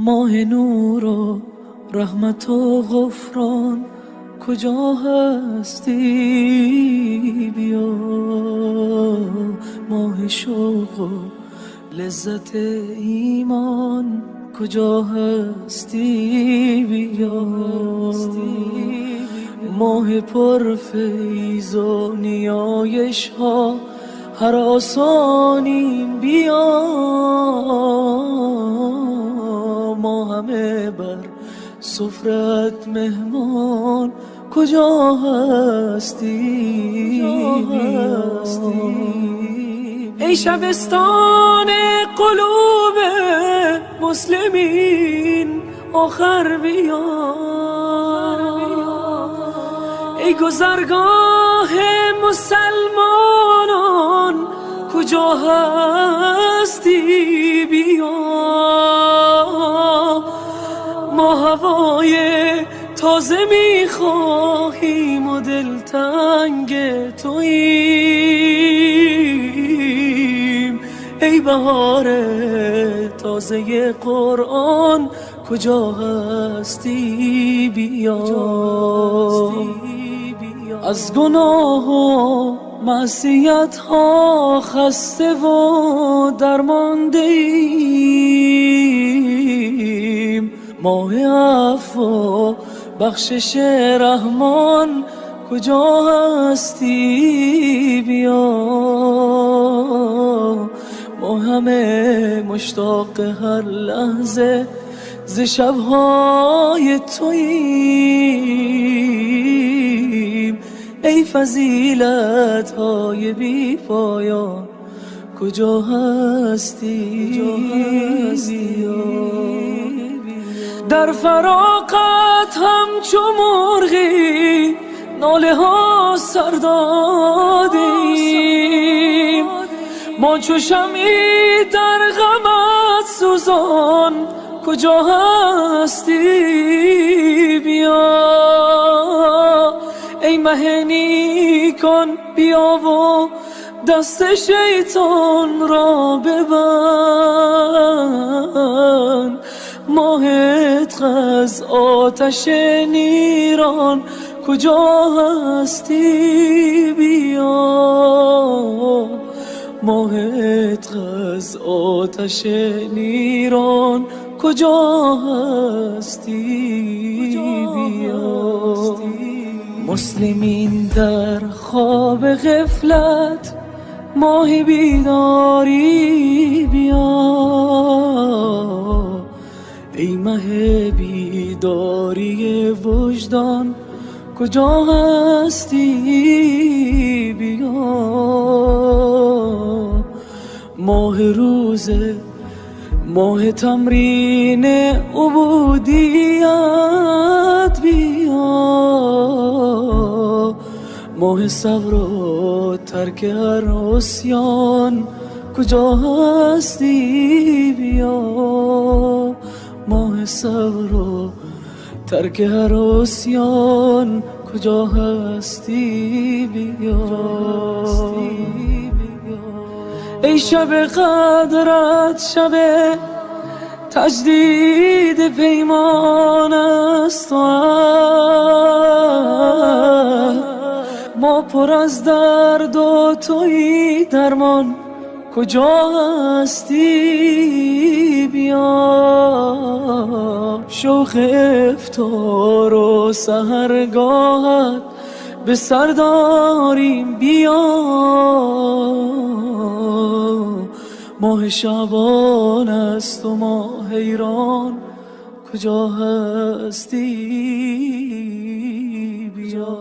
ماه نور و رحمت و غفران کجا هستی؟ بیا ماه شوق و لذت ایمان کجا هستی؟ بیا ماه پرفیض و نیایش ها هر آسانیم بیا ما همه بر سفرت مهمان کجا هستی؟ ای شبستان قلوب مسلمین آخر بیا ای گذرگاه مسلمانان کجا هستی؟ بیا ما هوای تازه میخواهیم و دلتنگ توییم ای بهار تازه قرآن کجا هستی؟ بیا از گناه و معصیت ها خسته و درمانده ایم ماه عفو و بخشش رحمان کجا هستی؟ بیا ما همه مشتاق هر لحظه ز شبهای توییم ای فضیلت های بی پایان کجا هستی؟ در فراقت همچو مرغی ناله ها سر دادیم ما چو شمعی در غمت سوزان کجا هستی؟ بیا ای مه نیکان بیا و دست شیطان را ببند ماهت از آتش نیران کجا هستی؟ بیا ماهت از آتش نیران کجا هستی؟ بیا مسلمین در خواب غفلت ماه بیداری بیا ای مه بیداری وجدان کجا هستی؟ بیا ماه روزه ماه تمرین عبودیت بیا ماه صبر و ترک هر عصیان کجا هستی؟ بیا ماه صبر و ترک هر عصیان کجا هستی؟ بیا ای شب قدرت شب تجدید پیمان است ما پر از درد و تویی درمان کجا هستی؟ بیا شوق افطار و سحرگاهت به سر داریم بیا ماه شعبان است و ما حیران کجا هستی؟ بیا